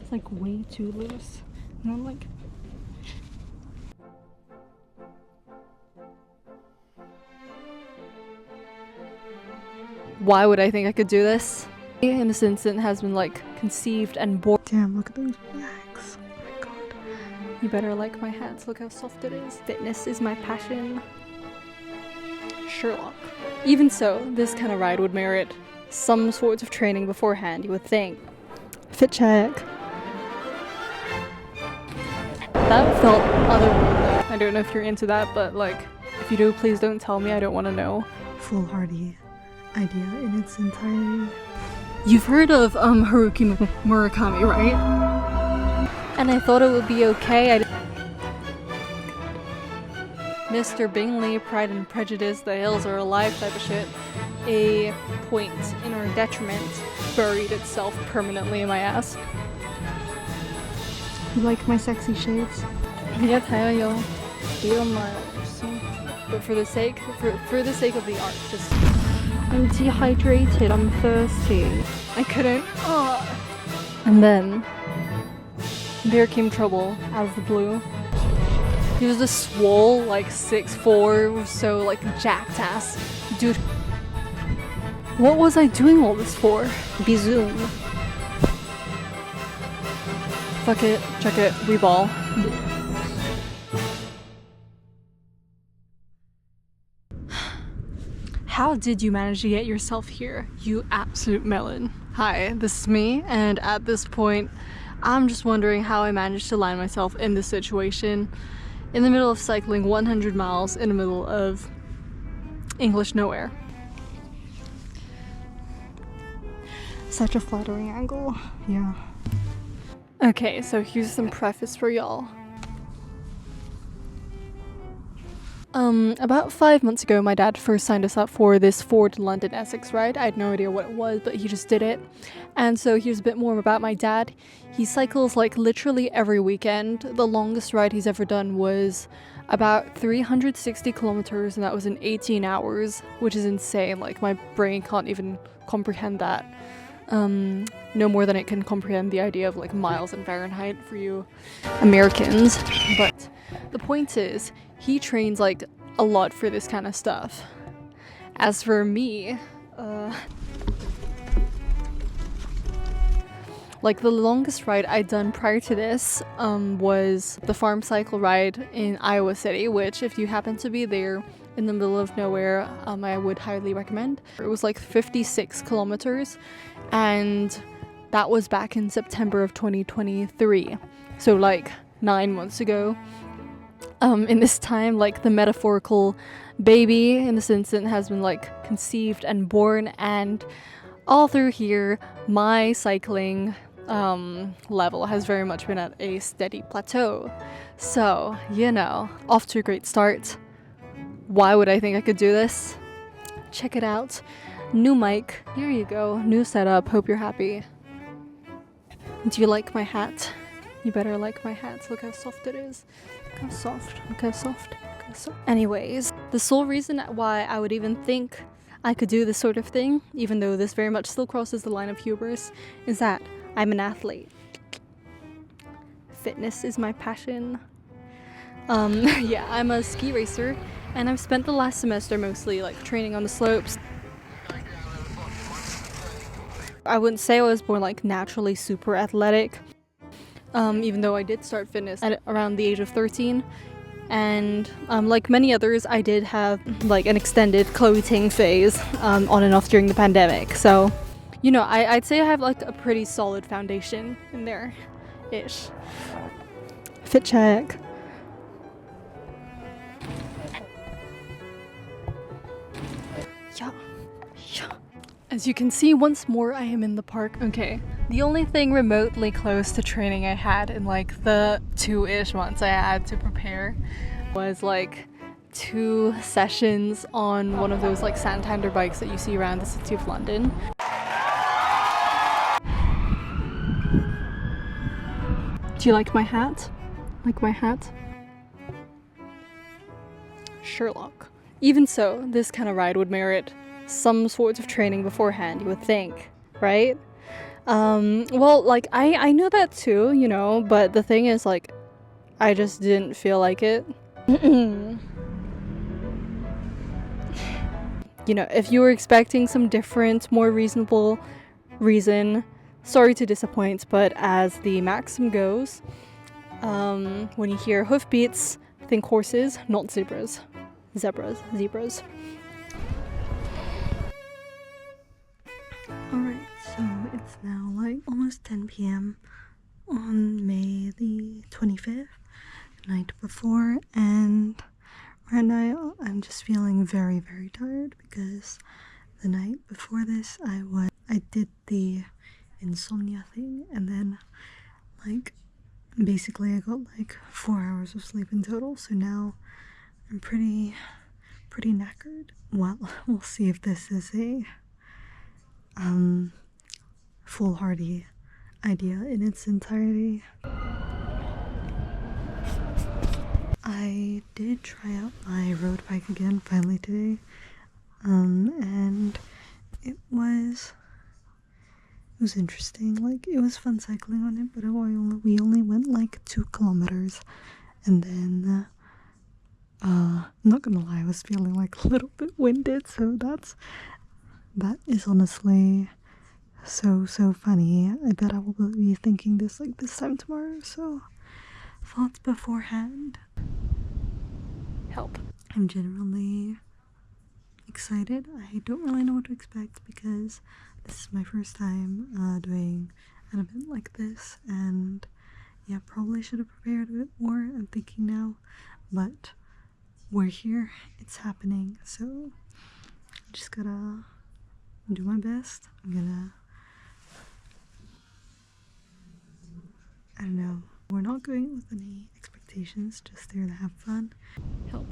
It's like way too loose. And I'm like, why would I think I could do this? In this instant has been like conceived and born. Damn, look at those bags. Oh my god. You better like my hats, look how soft it is. Fitness is my passion. Sherlock. Even so, this kind of ride would merit some sorts of training beforehand, you would think. Fit check. That felt otherworldly. I don't know if you're into that, but like, if you do, please don't tell me, I don't want to know. Foolhardy idea in its entirety. You've heard of Haruki Murakami, right? And I thought it would be okay. Mr. Bingley, Pride and Prejudice, The Hills Are Alive type of shit. A point in our detriment buried itself permanently in my ass. You like my sexy shades? Yeah, tayo. But for the sake of the art, just I'm dehydrated, I'm thirsty. I couldn't. And then there came trouble out of the blue. He was this swole, like 6'4", so like jacked ass dude. What was I doing all this for? Bizoom. Fuck it, check it, we ball. How did you manage to get yourself here, you absolute melon? Hi, this is me, and at this point, I'm just wondering how I managed to land myself in this situation, in the middle of cycling 100 miles in the middle of English nowhere. Such a flattering angle, yeah. Okay, so here's some preface for y'all. About 5 months ago, my dad first signed us up for this FordRide Essex ride. I had no idea what it was, but he just did it. And so here's a bit more about my dad. He cycles like literally every weekend. The longest ride he's ever done was about 360 kilometers, and that was in 18 hours, which is insane. Like, my brain can't even comprehend that. No more than it can comprehend the idea of like miles in Fahrenheit for you Americans. But the point is, he trains like a lot for this kind of stuff. As for me, like the longest ride I'd done prior to this was the farm cycle ride in Iowa City, which if you happen to be there in the middle of nowhere, I would highly recommend. It was like 56 kilometers, and that was back in September of 2023, so like 9 months ago. In this time, like the metaphorical baby in this instant has been like conceived and born, and all through here my cycling level has very much been at a steady plateau. So, you know, off to a great start. Why would I think I could do this? Check it out. New mic. Here you go. New setup. Hope you're happy. Do you like my hat? You better like my hat. Look how soft it is. Look how soft. Look how soft. Look how soft. Anyways, the sole reason why I would even think I could do this sort of thing, even though this very much still crosses the line of hubris, is that I'm an athlete. Fitness is my passion. Yeah, I'm a ski racer, and I've spent the last semester mostly like training on the slopes. I wouldn't say I was born like naturally super athletic, even though I did start fitness at around the age of 13. And like many others, I did have like an extended Chloe Ting phase on and off during the pandemic. So, you know, I'd say I have like a pretty solid foundation in there-ish. Fit check. Yeah. As you can see, once more I am in the park. Okay, the only thing remotely close to training I had in like the 2-ish months I had to prepare was like 2 sessions on one of those like Santander bikes that you see around the city of London. Do you like my hat? Like my hat? Sherlock. Even so, this kind of ride would merit some sorts of training beforehand, you would think, right? Well, like, I knew that too, you know, but the thing is, like, I just didn't feel like it. You know, if you were expecting some different, more reasonable reason, sorry to disappoint, but as the maxim goes, when you hear hoofbeats, think horses, not zebras. Zebras. Alright, so it's now like almost 10 p.m. on May the 25th, the night before, and right now I'm just feeling very, very tired because the night before this I did the insomnia thing, and then like basically I got like 4 hours of sleep in total, so now I'm pretty knackered. Well, we'll see if this is a foolhardy idea in its entirety. I did try out my road bike again finally today, and it was interesting. Like, it was fun cycling on it, but we only went like 2 kilometers, and then I'm not gonna lie, I was feeling like a little bit winded, so that is honestly so funny. I bet I will be thinking this like this time tomorrow, so thoughts beforehand. Help. I'm genuinely excited. I don't really know what to expect because this is my first time doing an event like this, and yeah, probably should have prepared a bit more, I'm thinking now, but we're here, it's happening, so I just gotta do my best. I don't know, we're not going with any expectations, just there to have fun. Help.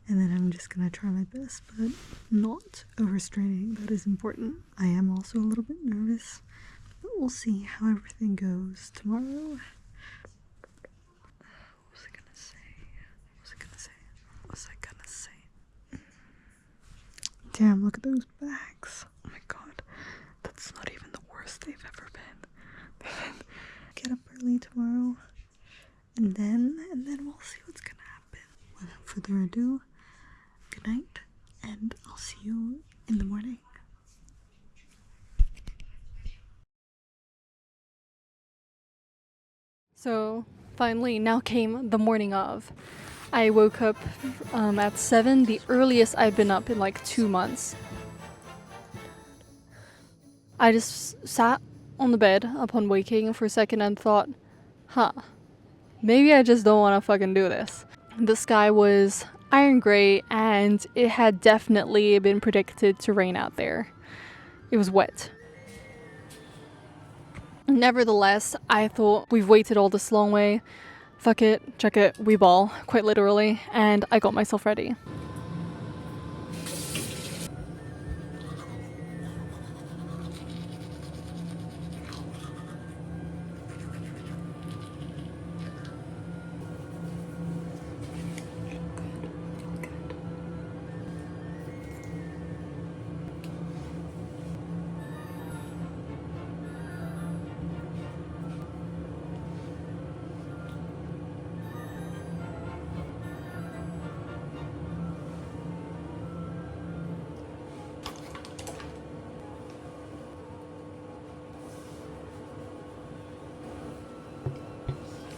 And then I'm just gonna try my best, but not overstraining. That is important. I am also a little bit nervous, but we'll see how everything goes tomorrow. What was I gonna say? Damn, look at those bags. Oh my god, that's not even the worst they've ever been. Get up early tomorrow, and then we'll see what's gonna happen. Without further ado, good night, and I'll see you in the morning. So finally, now came the morning of. I woke up at 7, the earliest I've been up in like 2 months. I just sat on the bed upon waking for a second and thought, maybe I just don't want to fucking do this. The sky was iron gray, and it had definitely been predicted to rain out there. It was wet. Nevertheless, I thought, we've waited all this long way. Fuck it, check it, we ball, quite literally, and I got myself ready.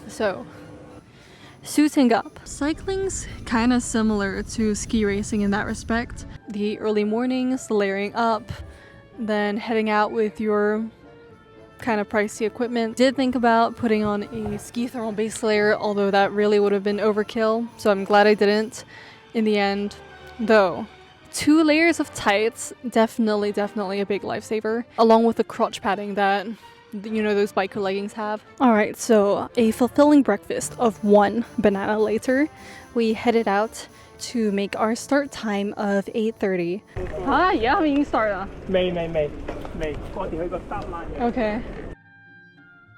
So, suiting up. Cycling's kind of similar to ski racing in that respect. The early mornings, the layering up, then heading out with your kind of pricey equipment. Did think about putting on a ski thermal base layer, although that really would have been overkill, so I'm glad I didn't in the end. Though, 2 layers of tights, definitely a big lifesaver, along with the crotch padding that, you know, those biker leggings have. Alright, so a fulfilling breakfast of 1 banana later, we headed out to make our start time of 8:30. 而家係咪已經 start 啦？未，我哋去個搭欄嘅。Okay.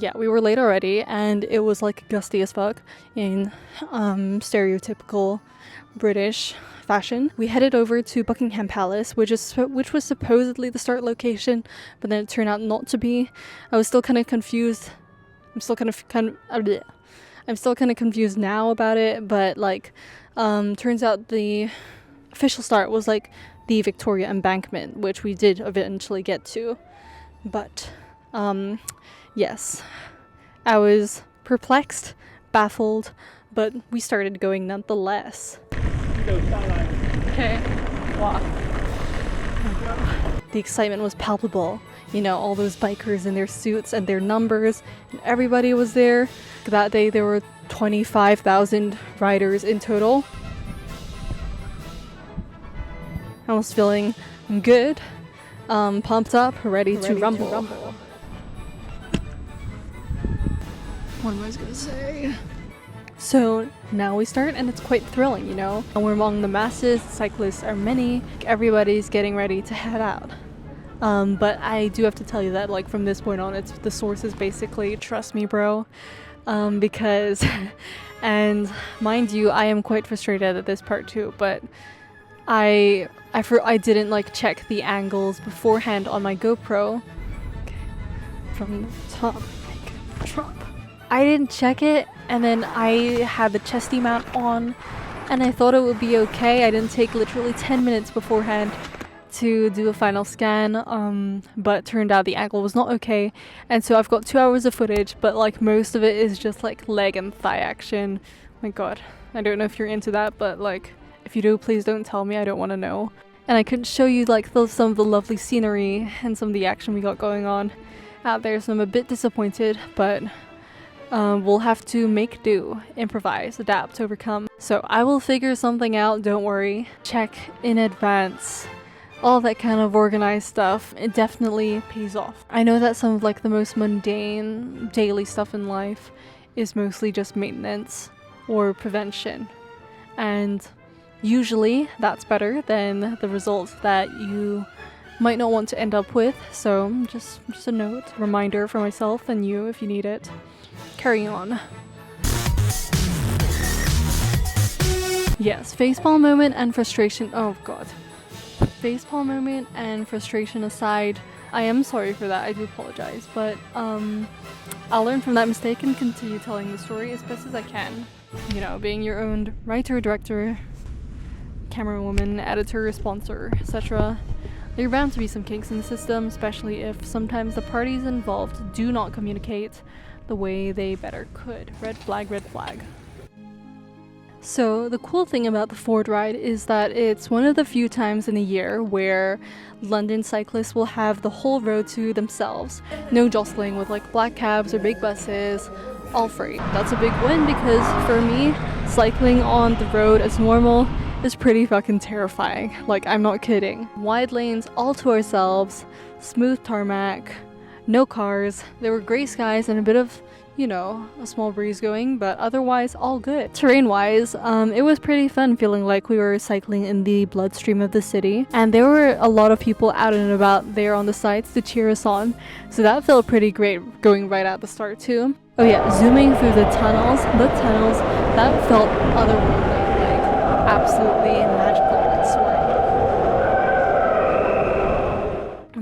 Yeah, we were late already, and it was like gusty as fuck in stereotypical British fashion. We headed over to Buckingham Palace, which was supposedly the start location, but then it turned out not to be. I was still kind of confused. I'm still kind of confused now about it, but like turns out the official start was like the Victoria Embankment, which we did eventually get to. But yes, I was perplexed, baffled, but we started going nonetheless. Okay, wow. The excitement was palpable. You know, all those bikers in their suits and their numbers, and everybody was there. That day there were 25,000 riders in total. I was feeling good, pumped up, ready to rumble. What am I gonna say? So now we start, and it's quite thrilling, you know. And we're among the masses, cyclists are many, everybody's getting ready to head out. But I do have to tell you that, like, from this point on, it's the source is basically trust me, bro. Because, and mind you, I am quite frustrated at this part too, but I didn't like check the angles beforehand on my GoPro. Okay. From the top, make it drop. I didn't check it, and then I had the chesty mount on, and I thought it would be okay. I didn't take literally 10 minutes beforehand to do a final scan, but turned out the angle was not okay, and so I've got 2 hours of footage, but like most of it is just like leg and thigh action. My god, I don't know if you're into that, but like if you do, please don't tell me, I don't want to know. And I could show you like some of the lovely scenery and some of the action we got going on out there, so I'm a bit disappointed, but we'll have to make do, improvise, adapt, overcome. So I will figure something out, don't worry. Check in advance. All that kind of organized stuff, it definitely pays off. I know that some of like the most mundane daily stuff in life is mostly just maintenance or prevention. And usually that's better than the results that you might not want to end up with. So just a note, reminder for myself and you if you need it. Carry on. Yes, facepalm moment and frustration. Oh god. Facepalm moment and frustration aside, I am sorry for that. I do apologize, but I'll learn from that mistake and continue telling the story as best as I can. You know, being your own writer, director, camerawoman, editor, sponsor, etc. There are bound to be some kinks in the system, especially if sometimes the parties involved do not communicate the way they better could. Red flag, red flag. So the cool thing about the FordRide is that it's one of the few times in the year where London cyclists will have the whole road to themselves. No jostling with like black cabs or big buses, all free. That's a big win because for me, cycling on the road as normal is pretty fucking terrifying. Like, I'm not kidding. Wide lanes all to ourselves, smooth tarmac, no cars. There were gray skies and a bit of, you know, a small breeze going, but otherwise all good. Terrain-wise, it was pretty fun feeling like we were cycling in the bloodstream of the city, and there were a lot of people out and about there on the sides to cheer us on, so that felt pretty great going right at the start too. Oh yeah, zooming through the tunnels, that felt otherworldly, like absolutely magical, I swear.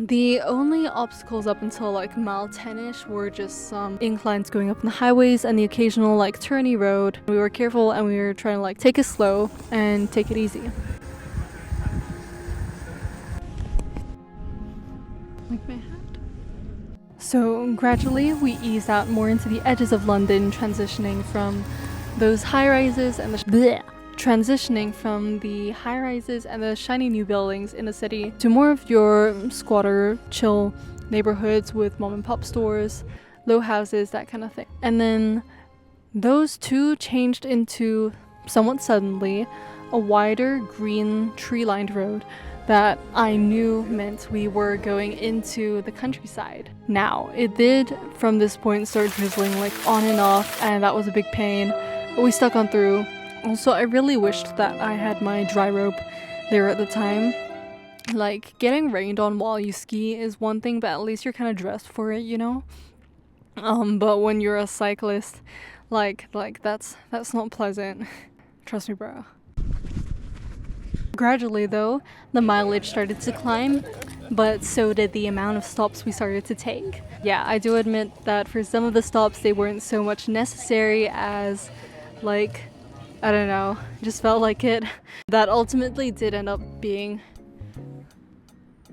The only obstacles up until like mile 10ish were just some inclines going up in the highways and the occasional like turny road. We were careful and we were trying to like take it slow and take it easy. Like my hat. So gradually we eased out more into the edges of London, transitioning from those high-rises and the shiny new buildings in the city to more of your squatter, chill neighborhoods with mom and pop stores, low houses, that kind of thing. And then those two changed into, somewhat suddenly, a wider green tree-lined road that I knew meant we were going into the countryside. Now, it did from this point start drizzling like on and off, and that was a big pain, but we stuck on through. Also, I really wished that I had my dry rope there at the time. Like, getting rained on while you ski is one thing, but at least you're kind of dressed for it, you know? But when you're a cyclist, like that's not pleasant. Trust me, bro. Gradually though, the mileage started to climb, but so did the amount of stops we started to take. Yeah, I do admit that for some of the stops they weren't so much necessary as, like, I don't know, just felt like it. That ultimately did end up being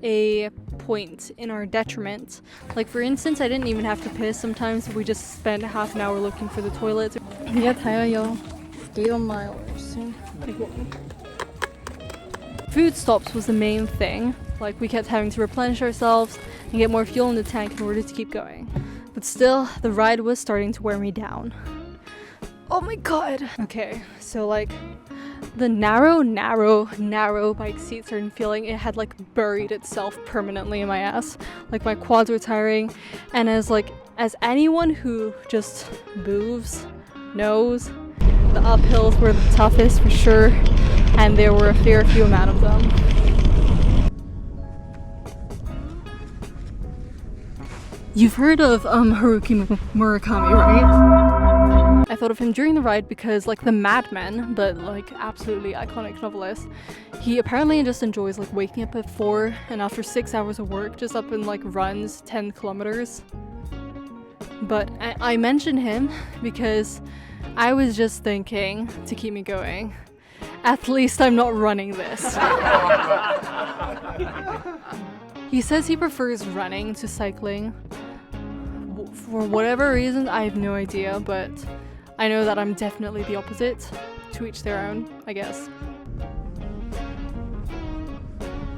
a point in our detriment. Like, for instance, I didn't even have to piss sometimes. We just spent half an hour looking for the toilet. Food stops was the main thing. Like, we kept having to replenish ourselves and get more fuel in the tank in order to keep going. But still, the ride was starting to wear me down. Oh my god! Okay, so like, the narrow bike seat started feeling it had like buried itself permanently in my ass. Like, my quads were tiring, and as anyone who just moves knows, the uphills were the toughest for sure, and there were a fair few amount of them. You've heard of Haruki Murakami, right? I thought of him during the ride because, like, the madman, but like absolutely iconic novelist, he apparently just enjoys like waking up at 4 and after 6 hours of work just up and like runs 10 kilometers. But I mentioned him because I was just thinking to keep me going. At least I'm not running this. He says he prefers running to cycling. For whatever reason, I have no idea, but I know that I'm definitely the opposite. To each their own, I guess.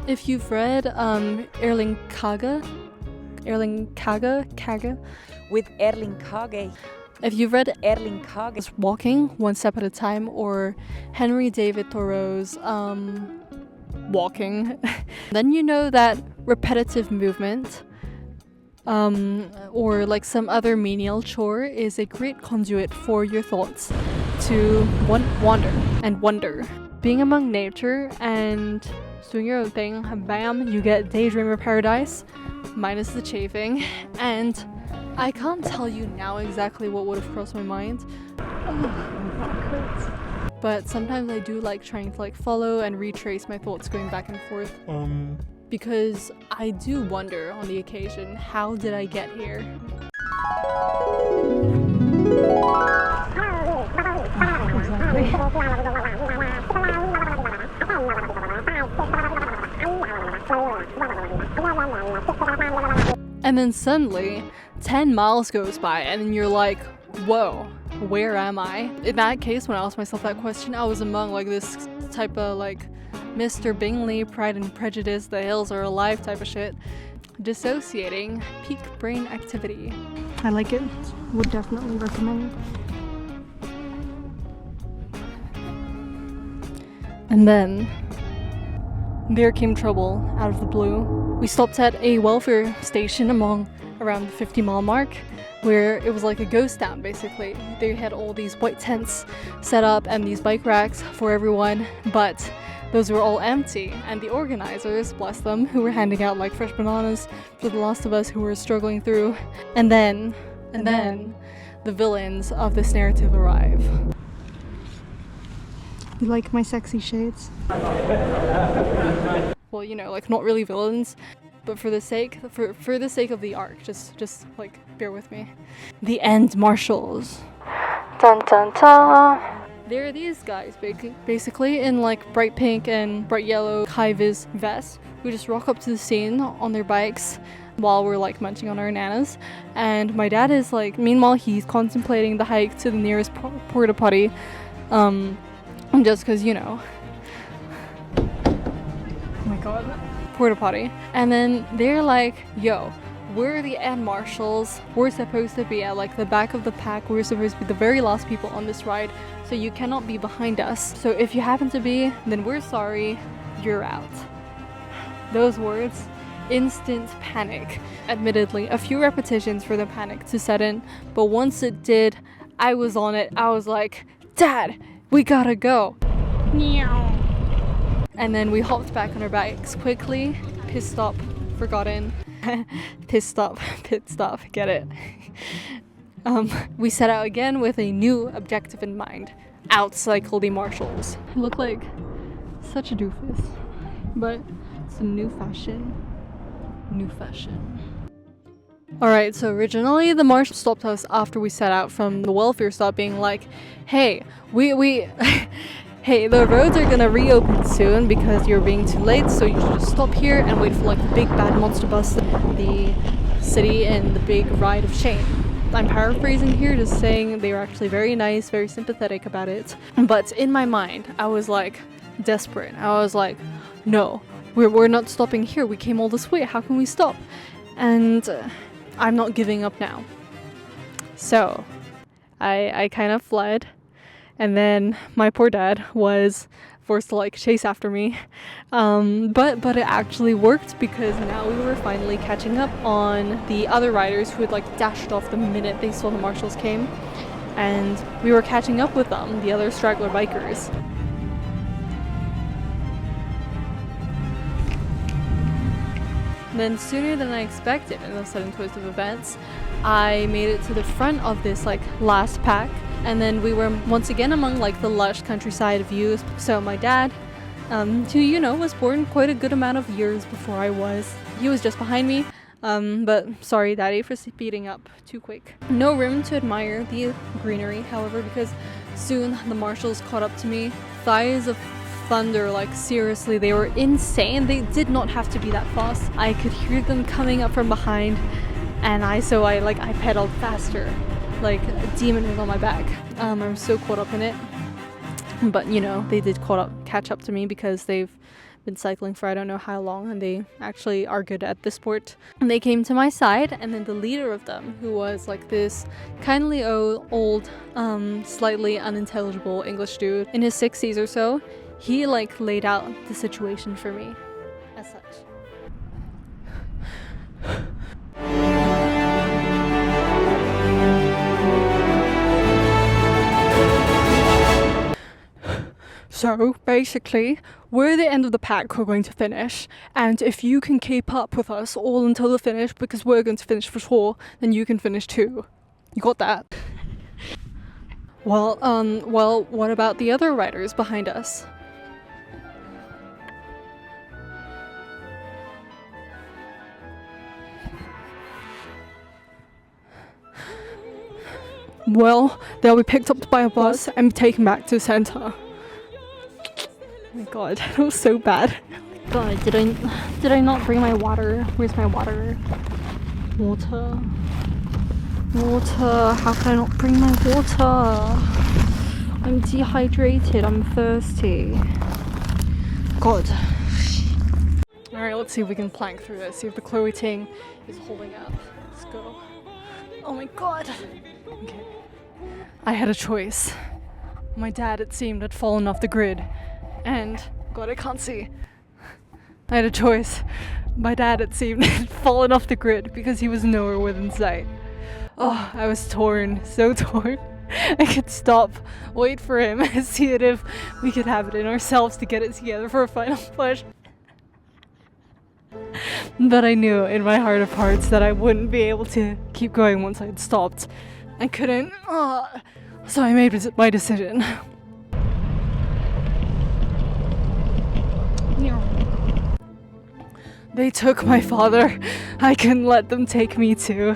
If you've read Kaage with Kaage. If you've read Kaage, Walking One Step at a Time, or Henry David Thoreau's Walking, then you know that repetitive movement or like some other menial chore is a great conduit for your thoughts to wonder. Being among nature and doing your own thing, bam, you get daydreamer paradise, minus the chafing, and I can't tell you now exactly what would have crossed my mind. But sometimes I do like trying to like follow and retrace my thoughts going back and forth. Because I do wonder on the occasion, how did I get here? And then suddenly, 10 miles goes by and then you're like, whoa, where am I? In that case, when I asked myself that question, I was among like this type of like Mr. Bingley, Pride and Prejudice, the hills are alive type of shit. Dissociating, peak brain activity. I like it, would definitely recommend. And then there came trouble out of the blue. We stopped at a welfare station around the 50-mile mark, where it was like a ghost town basically. They had all these white tents set up and these bike racks for everyone, but those were all empty, and the organizers, bless them, who were handing out like fresh bananas for the last of us who were struggling through. And then the villains of this narrative arrive. You like my sexy shades? Well, you know, like not really villains, but for the sake of the arc, just like bear with me. The end marshals. Dun dun dun. There are these guys basically in like bright pink and bright yellow high-vis vests who just rock up to the scene on their bikes while we're like munching on our nanas. And my dad is like, meanwhile he's contemplating the hike to the nearest porta potty, just because, you know. Oh my god. Porta potty. And then they're like, yo, we're the end marshals. We're supposed to be at like the back of the pack. We're supposed to be the very last people on this ride, so you cannot be behind us. So if you happen to be, then we're sorry, you're out. Those words, instant panic. Admittedly, a few repetitions for the panic to set in, but once it did, I was on it. I was like, Dad, we gotta go. And then we hopped back on our bikes quickly, pit stop forgotten. Pit stop, get it? We set out again with a new objective in mind. Outcycle the marshals. I look like such a doofus, but it's a new fashion. Alright, so originally the marshal stopped us after we set out from the welfare stop, being like, hey, hey, the roads are gonna reopen soon because you're being too late, so you should just stop here and wait for like the big bad monster bus, the city, and the big ride of shame. I'm paraphrasing here, just saying they were actually very nice, very sympathetic about it. But in my mind, I was like desperate. I was like, no, we're not stopping here. We came all this way. How can we stop? And I'm not giving up now. So I kind of fled, and then my poor dad was forced to like chase after me, but it actually worked because now we were finally catching up on the other riders who had like dashed off the minute they saw the marshals came, and we were catching up with them, the other straggler bikers. And then sooner than I expected, in a sudden twist of events, I made it to the front of this like last pack, and then we were once again among like the lush countryside views. So my dad, who you know was born quite a good amount of years before I was, he was just behind me, but sorry daddy for speeding up too quick. No room to admire the greenery, however, because soon the marshals caught up to me. Thighs of thunder, like seriously, they were insane. They did not have to be that fast. I could hear them coming up from behind, and I pedaled faster, like a demon was on my back. I'm so caught up in it, but you know, they did catch up to me because they've been cycling for I don't know how long, and they actually are good at this sport. And they came to my side, and then the leader of them, who was like this kindly old slightly unintelligible English dude in his 60s or so, he like laid out the situation for me as such. So basically, we're the end of the pack, we're going to finish, and if you can keep up with us all until the finish, because we're going to finish for sure, then you can finish too. You got that? Well, what about the other riders behind us? Well, they'll be picked up by a bus and taken back to the center. Oh my god, that was so bad. God, did I not bring my water? Where's my water? Water. How can I not bring my water? I'm dehydrated, I'm thirsty. God. Alright, let's see if we can plank through this. See if the Chloe Ting is holding up. Let's go. Oh my god. Okay. I had a choice. My dad, it seemed, had fallen off the grid. And, God, I can't see. I had a choice. My dad, it seemed, had fallen off the grid because he was nowhere within sight. Oh, I was torn, so torn. I could stop, wait for him, see it if we could have it in ourselves to get it together for a final push. But I knew in my heart of hearts that I wouldn't be able to keep going once I had stopped. I couldn't. So I made my decision. They took my father. I couldn't let them take me too.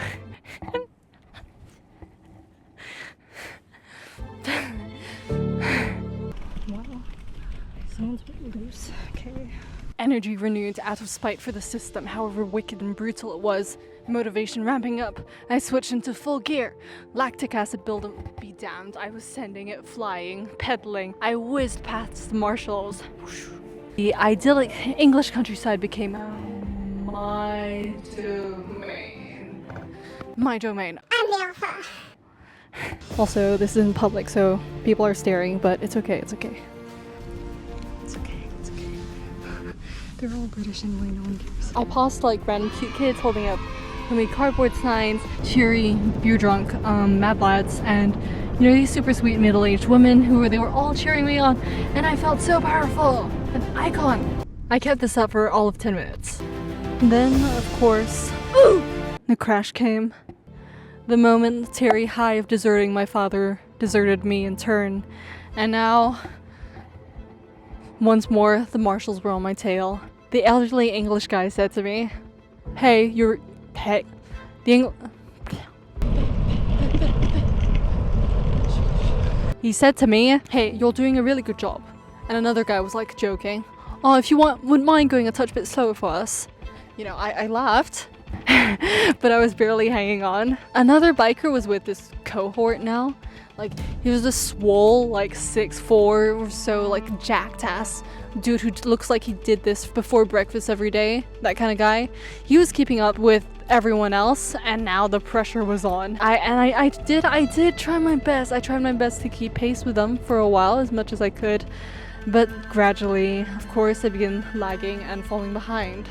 Wow. Someone's a bit loose. Okay. Energy renewed out of spite for the system, however wicked and brutal it was. Motivation ramping up. I switched into full gear. Lactic acid buildup be damned. I was sending it flying, pedaling. I whizzed past the marshals. The idyllic English countryside became my domain. My domain. I'm the alpha. Also, this is in public, so people are staring, but it's okay, it's okay. It's okay, it's okay. They're all British anyway, no one cares. I passed like random cute kids holding up homemade cardboard signs, cheery, beer drunk, mad lads, and you know, these super sweet middle-aged women they were all cheering me on, and I felt so powerful, an icon. I kept this up for all of 10 minutes. Then, of course, The crash came. The momentary high of deserting my father deserted me in turn, and now, once more, the marshals were on my tail. The elderly English guy said to me, Hey, the He said to me, hey, you're doing a really good job. And another guy was like joking, oh, if you wouldn't mind going a touch bit slower for us. You know, I laughed, but I was barely hanging on. Another biker was with this cohort now. Like, he was a swole, like 6'4" or so, like jacked ass dude who looks like he did this before breakfast every day, that kind of guy. He was keeping up with everyone else, and now the pressure was on. I did try my best. I tried my best to keep pace with them for a while, as much as I could, but gradually, of course, I began lagging and falling behind.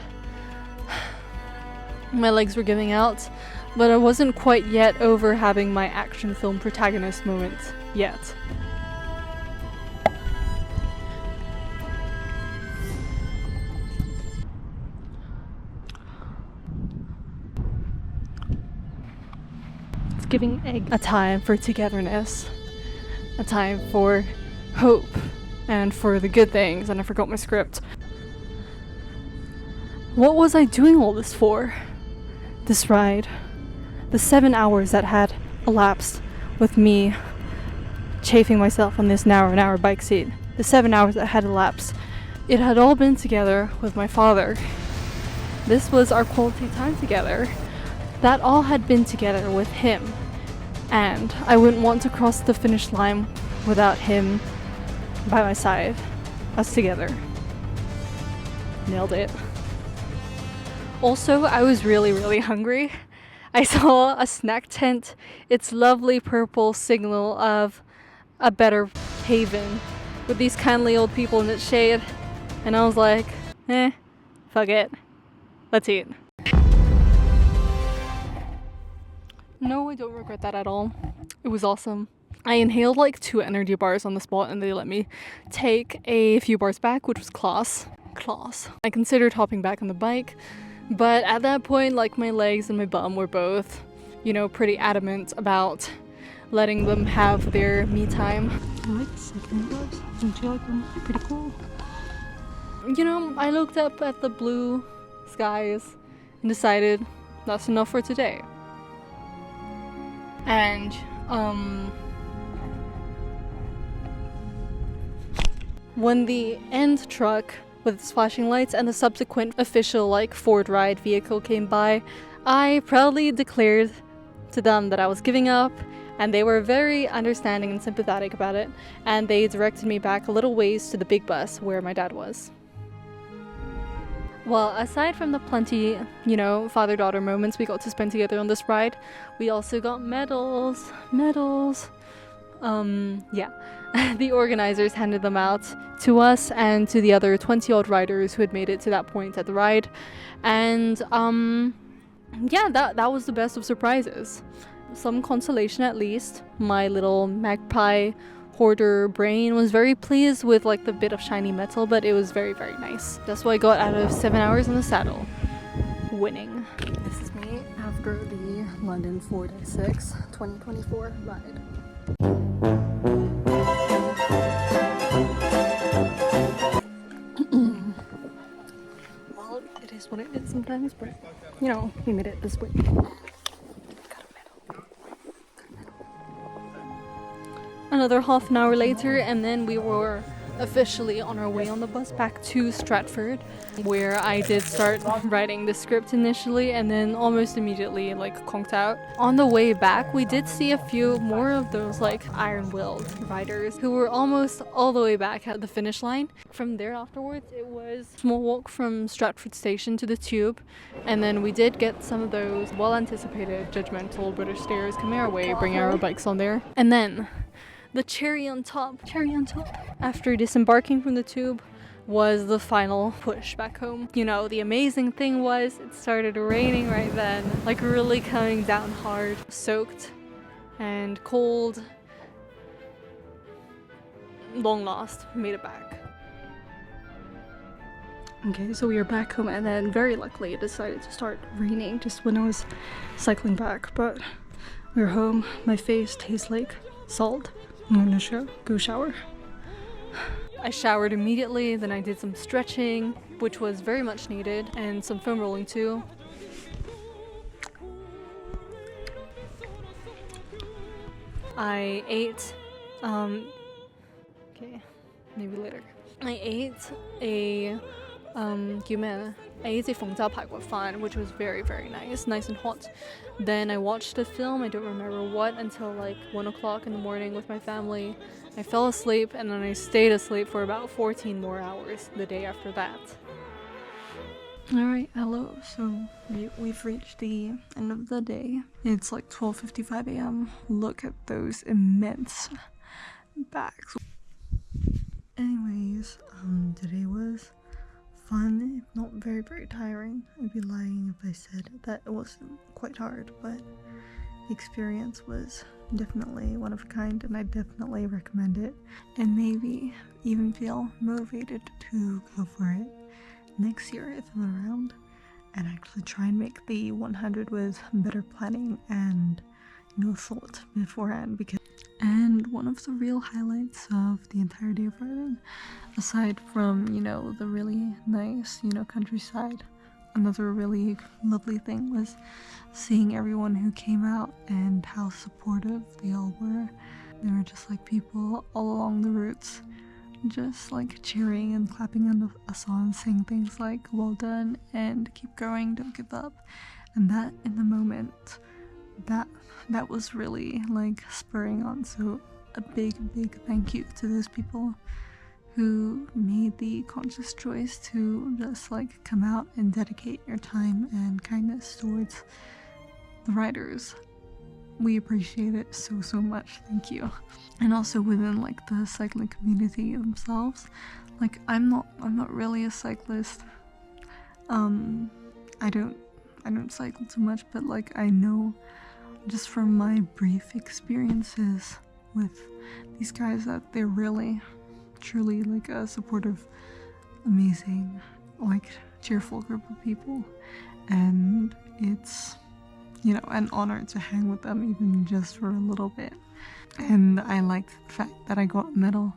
My legs were giving out, but I wasn't quite yet over having my action film protagonist moment yet. It's giving a time for togetherness, a time for hope, and for the good things, and I forgot my script. What was I doing all this for? This ride. The 7 hours that had elapsed with me chafing myself on this narrow bike seat. The 7 hours that had elapsed. It had all been together with my father. This was our quality time together. That all had been together with him. And I wouldn't want to cross the finish line without him by my side. Us together. Nailed it. Also, I was really hungry. I saw a snack tent, its lovely purple signal of a better haven with these kindly old people in its shade, and I was like, fuck it, let's eat. No, I don't regret that at all. It was awesome. I inhaled like 2 energy bars on the spot, and they let me take a few bars back, which was class. I considered hopping back on the bike, but at that point, like, my legs and my bum were both, you know, pretty adamant about letting them have their me time. I like the second gloves. Don't you like them? Pretty cool. You know, I looked up at the blue skies and decided that's enough for today. And, when the end truck with its flashing lights and the subsequent official like FordRide vehicle came by, I proudly declared to them that I was giving up, and they were very understanding and sympathetic about it, and they directed me back a little ways to the big bus where my dad was. Well, aside from the plenty, you know, father-daughter moments we got to spend together on this ride, we also got medals. Yeah. The organizers handed them out to us and to the other 20-odd riders who had made it to that point at the ride. And, yeah, that was the best of surprises. Some consolation at least. My little magpie hoarder brain was very pleased with, like, the bit of shiny metal, but it was very nice. That's what I got out of 7 hours in the saddle. Winning. This is me after the London 4-6 2024 ride. Well, it is what it is sometimes, but, you know, we made it this way. Another half an hour later, and then we were officially on our way on the bus back to Stratford, where I did start writing the script initially and then almost immediately like conked out. On the way back, we did see a few more of those like iron-willed riders who were almost all the way back at the finish line. From there afterwards, it was a small walk from Stratford station to the tube, and then we did get some of those well-anticipated judgmental British stares coming our way, bringing our bikes on there. And then the cherry on top, after disembarking from the tube, was the final push back home. You know, the amazing thing was it started raining right then, like really coming down hard, soaked and cold. Long lost, made it back. Okay, so we are back home, and then very luckily it decided to start raining just when I was cycling back, but we're home. My face tastes like salt. I'm gonna go shower. I showered immediately, then I did some stretching, which was very much needed, and some foam rolling too. I ate, okay, maybe later. I ate a, 叫咩? I ate a 鳳爪排骨飯, which was very, very nice and hot. Then I watched a film, I don't remember what, until like 1 o'clock in the morning with my family. I fell asleep, and then I stayed asleep for about 14 more hours the day after that. Alright, hello. So we've reached the end of the day. It's like 12:55 a.m. Look at those immense bags. Anyways, today was fun, if not very, very tiring. I'd be lying if I said that it wasn't quite hard, but the experience was definitely one of a kind, and I definitely recommend it, and maybe even feel motivated to go for it next year if I'm around, and actually try and make the 100 with better planning and thought beforehand. And one of the real highlights of the entire day of riding, aside from the really nice countryside, another really lovely thing was seeing everyone who came out and how supportive they all were. There were just like people all along the routes just like cheering and clapping us on, saying things like well done and keep going, don't give up. And that in the moment, that was really like spurring on. So a big thank you to those people who made the conscious choice to just like come out and dedicate your time and kindness towards the riders. We appreciate it so much. Thank you. And also within like the cycling community themselves, like I'm not really a cyclist. I don't cycle too much, but like I know just from my brief experiences with these guys that they're really truly like a supportive, amazing, like cheerful group of people, and it's an honor to hang with them even just for a little bit. And I liked the fact that I got a medal.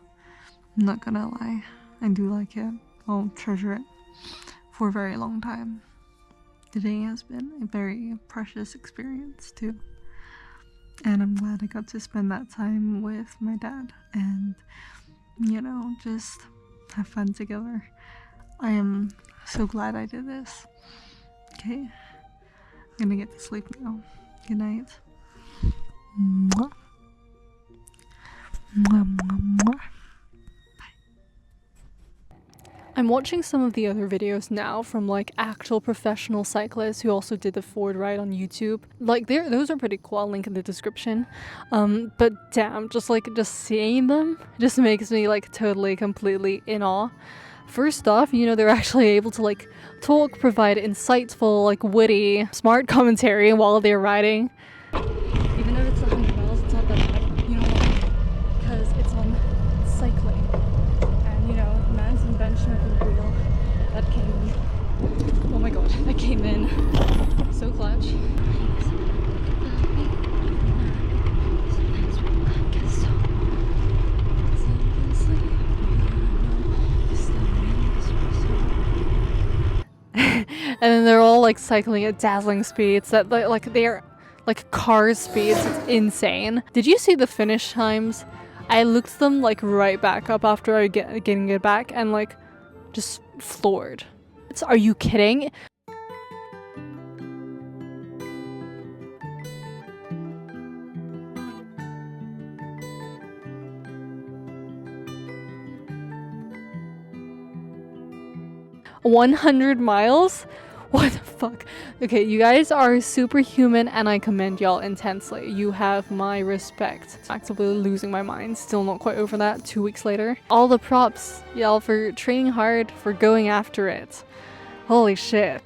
I'm not gonna lie, I do like it. I'll treasure it for a very long time. Today has been a very precious experience too, and I'm glad I got to spend that time with my dad and just have fun together. I am so glad I did this. Okay, I'm gonna get to sleep now. Good night. Mwah. Mwah, mwah, mwah. I'm watching some of the other videos now from like actual professional cyclists who also did the FordRide on YouTube. Like those are pretty cool. I'll link in the description. But damn, just seeing them just makes me like totally completely in awe. First off, they're actually able to like talk, provide insightful, like witty, smart commentary while they're riding. Even if it's 100 miles, it's not that bad. You know why? Because it's on cycling. And man's invention of the wheel that came, oh my god, that came in so clutch. And then they're all like cycling at dazzling speeds that like they're like car speeds. It's insane. Did you see the finish times? I looked them like right back up after I getting it back and like just floored. Are you kidding? $100 miles? What the fuck? Okay, you guys are superhuman and I commend y'all intensely. You have my respect. Actively losing my mind. Still not quite over that 2 weeks later. All the props, y'all, for training hard, for going after it. Holy shit.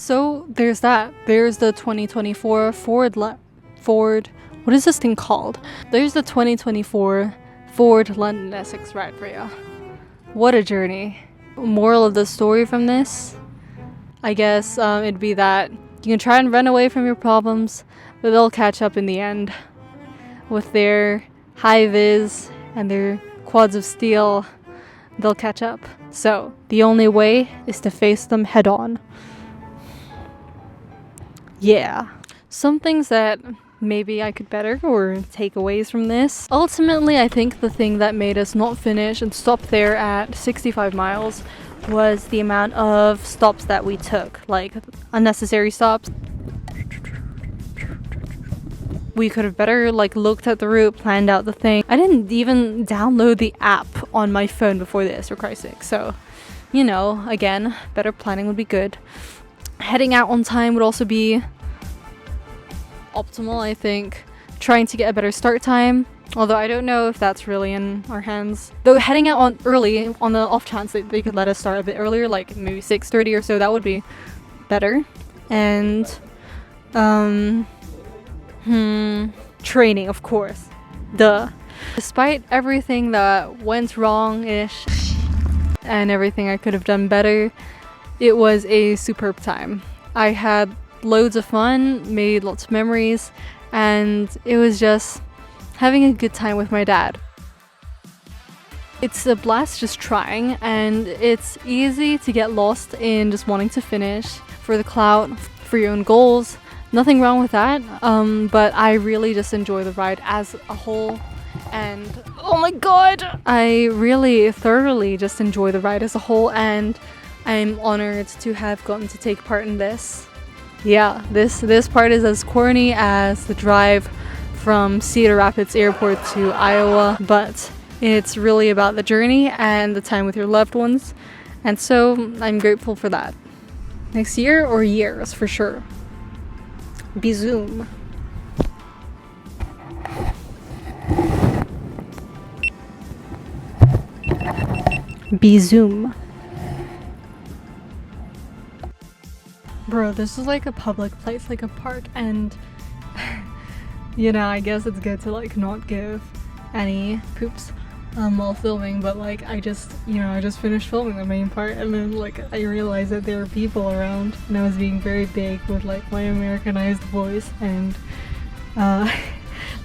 So there's that. There's the 2024 Ford, what is this thing called? There's the 2024 Ford London Essex ride for you. What a journey. Moral of the story from this, I guess it'd be that you can try and run away from your problems, but they'll catch up in the end. With their high vis and their quads of steel, they'll catch up. So the only way is to face them head on. Yeah. Some things that maybe I could better or takeaways from this. Ultimately, I think the thing that made us not finish and stop there at 65 miles was the amount of stops that we took, like unnecessary stops. We could have better looked at the route, planned out the thing. I didn't even download the app on my phone before this, for Christ's sake. So, you know, again, better planning would be good. Heading out on time would also be optimal, I think. Trying to get a better start time, although I don't know if that's really in our hands. Though heading out on early, on the off chance that they could let us start a bit earlier, like maybe 6:30 or so, that would be better. And training, of course. Duh. Despite everything that went wrong-ish and everything I could have done better, it was a superb time. I had loads of fun, made lots of memories, and it was just having a good time with my dad. It's a blast just trying, and it's easy to get lost in just wanting to finish for the clout, for your own goals. Nothing wrong with that, but I really just enjoy the ride as a whole, and oh my god! I really thoroughly just enjoy the ride as a whole, and I'm honored to have gotten to take part in this. Yeah, this part is as corny as the drive from Cedar Rapids Airport to Iowa, but it's really about the journey and the time with your loved ones, and so I'm grateful for that. Next year or years for sure. Bizoom. Bizoom. Bro, this is like a public place, like a park, and you know, I guess it's good to not give any poops while filming, but I just finished filming the main part, and then I realized that there were people around, and I was being very big with my Americanized voice and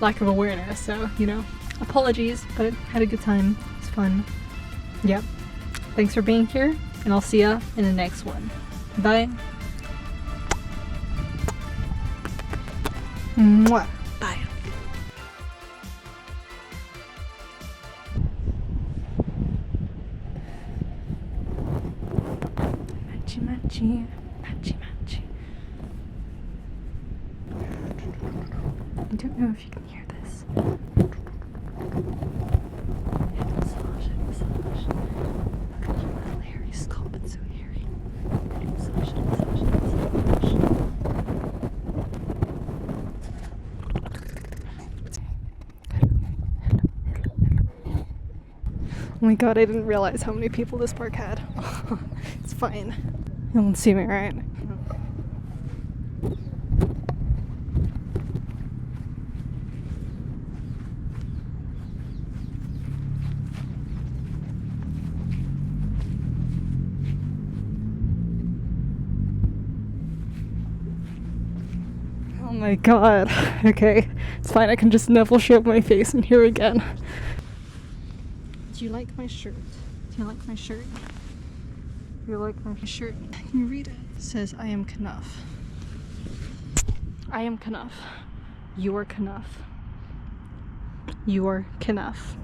lack of awareness, so apologies, but I had a good time. It's fun. Yep. Thanks for being here, and I'll see ya in the next one. Bye. Mwah. Bye. Matchy matchy, matchy matchy. I don't know if you can hear this. Head massage, head massage. Look at your little hairy scalp, it's so hairy. Head massage, head massage, head massage. Oh my god, I didn't realize how many people this park had. It's fine. You won't see me, right? Oh my god. Okay, it's fine. I can just never show my face in here again. Do you like my shirt? Do you like my shirt? Do you like my shirt? Can you read it? It says, I am Knuff. I am Knuff. You're Knuff. You're Knuff.